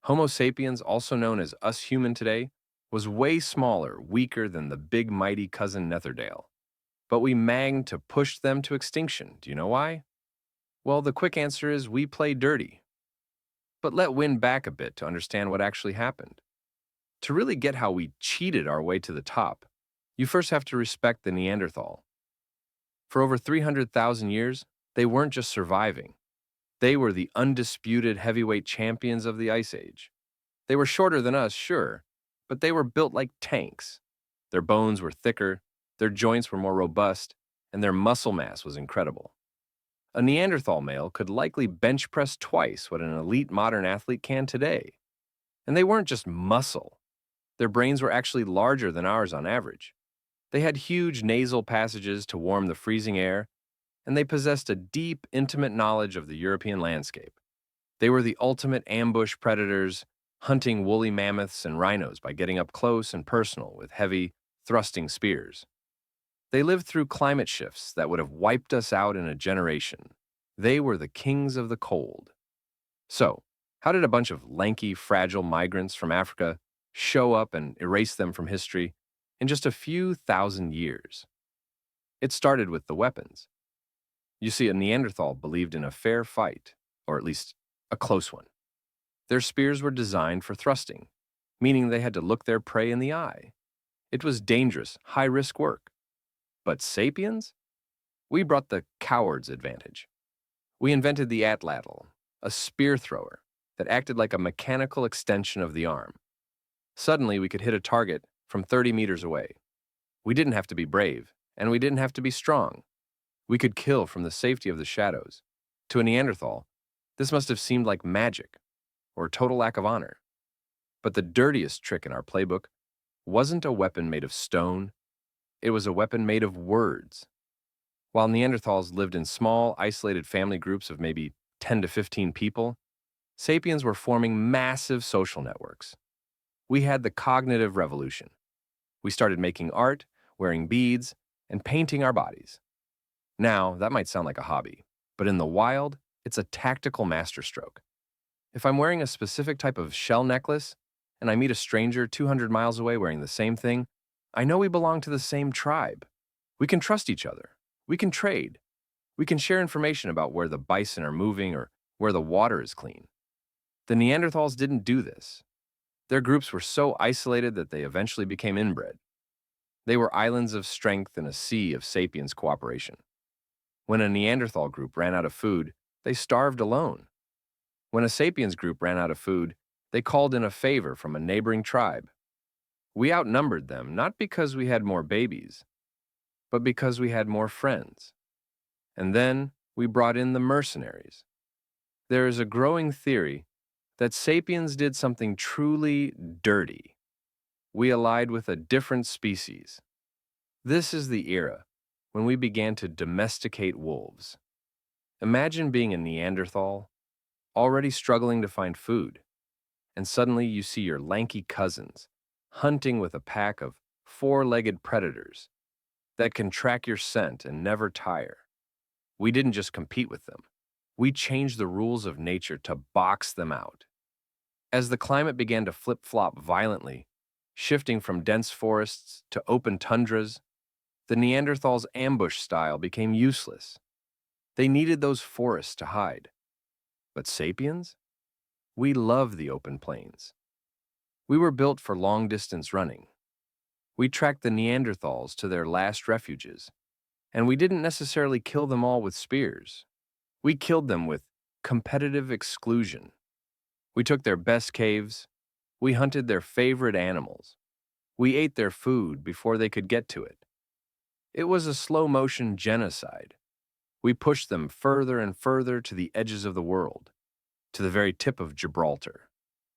Homo sapiens, also known as us human today, was way smaller, weaker than the big mighty cousin Neanderthal. But we managed to push them to extinction. Do you know why? Well, the quick answer is we play dirty. But let wind back a bit to understand what actually happened. To really get how we cheated our way to the top, you first have to respect the Neanderthal. For over 300,000 years, they weren't just surviving. They were the undisputed heavyweight champions of the Ice Age. They were shorter than us, sure, but they were built like tanks. Their bones were thicker, their joints were more robust, and their muscle mass was incredible. A Neanderthal male could likely bench press twice what an elite modern athlete can today. And they weren't just muscle. Their brains were actually larger than ours on average. They had huge nasal passages to warm the freezing air, and they possessed a deep, intimate knowledge of the European landscape. They were the ultimate ambush predators, hunting woolly mammoths and rhinos by getting up close and personal with heavy, thrusting spears. They lived through climate shifts that would have wiped us out in a generation. They were the kings of the cold. So, how did a bunch of lanky, fragile migrants from Africa show up and erase them from history in just a few thousand years? It started with the weapons. You see, a Neanderthal believed in a fair fight, or at least a close one. Their spears were designed for thrusting, meaning they had to look their prey in the eye. It was dangerous, high-risk work. But sapiens? We brought the coward's advantage. We invented the Atlatl, a spear thrower that acted like a mechanical extension of the arm. Suddenly, we could hit a target from 30 meters away. We didn't have to be brave, and we didn't have to be strong. We could kill from the safety of the shadows. To a Neanderthal, this must have seemed like magic, or a total lack of honor. But the dirtiest trick in our playbook wasn't a weapon made of stone, it was a weapon made of words. While Neanderthals lived in small, isolated family groups of maybe 10 to 15 people, sapiens were forming massive social networks. We had the cognitive revolution. We started making art, wearing beads, and painting our bodies. Now, that might sound like a hobby, but in the wild, it's a tactical masterstroke. If I'm wearing a specific type of shell necklace, and I meet a stranger 200 miles away wearing the same thing, I know we belong to the same tribe. We can trust each other. We can trade. We can share information about where the bison are moving or where the water is clean. The Neanderthals didn't do this. Their groups were so isolated that they eventually became inbred. They were islands of strength in a sea of sapiens cooperation. When a Neanderthal group ran out of food, they starved alone. When a sapiens group ran out of food, they called in a favor from a neighboring tribe. We outnumbered them not because we had more babies, but because we had more friends. And then we brought in the mercenaries. There is a growing theory that sapiens did something truly dirty. We allied with a different species. This is the era when we began to domesticate wolves. Imagine being a Neanderthal, already struggling to find food, and suddenly you see your lanky cousins hunting with a pack of four-legged predators that can track your scent and never tire. We didn't just compete with them. We changed the rules of nature to box them out. As the climate began to flip-flop violently, shifting from dense forests to open tundras, the Neanderthals' ambush style became useless. They needed those forests to hide. But sapiens? We love the open plains. We were built for long-distance running. We tracked the Neanderthals to their last refuges, and we didn't necessarily kill them all with spears. We killed them with competitive exclusion. We took their best caves. We hunted their favorite animals. We ate their food before they could get to it. It was a slow-motion genocide. We pushed them further and further to the edges of the world, to the very tip of Gibraltar,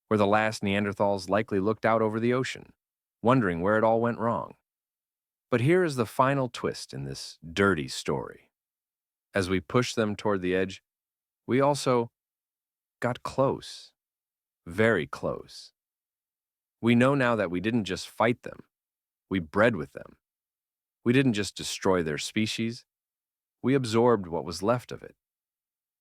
where the last Neanderthals likely looked out over the ocean, wondering where it all went wrong. But here is the final twist in this dirty story. As we pushed them toward the edge, we also got close, very close. We know now that we didn't just fight them, we bred with them. We didn't just destroy their species, we absorbed what was left of it.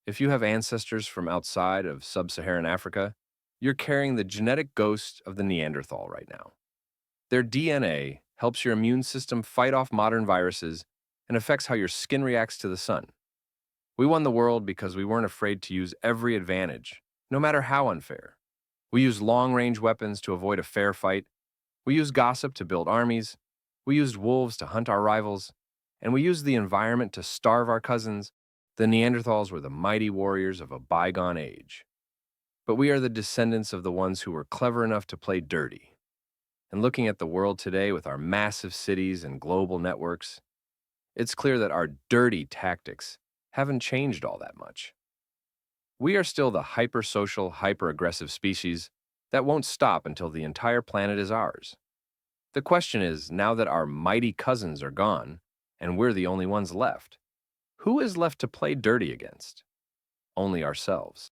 If you have ancestors from outside of sub-Saharan Africa, You're carrying the genetic ghost of the Neanderthal right now. Their DNA helps your immune system fight off modern viruses and affects how your skin reacts to the sun. We won the world because we weren't afraid to use every advantage, no matter how unfair. We used long-range weapons to avoid a fair fight. We used gossip to build armies. We used wolves to hunt our rivals. And we used the environment to starve our cousins. The Neanderthals were the mighty warriors of a bygone age. But we are the descendants of the ones who were clever enough to play dirty. And looking at the world today with our massive cities and global networks, it's clear that our dirty tactics haven't changed all that much. We are still the hyper-social, hyper-aggressive species that won't stop until the entire planet is ours. The question is, now that our mighty cousins are gone and we're the only ones left, who is left to play dirty against? Only ourselves.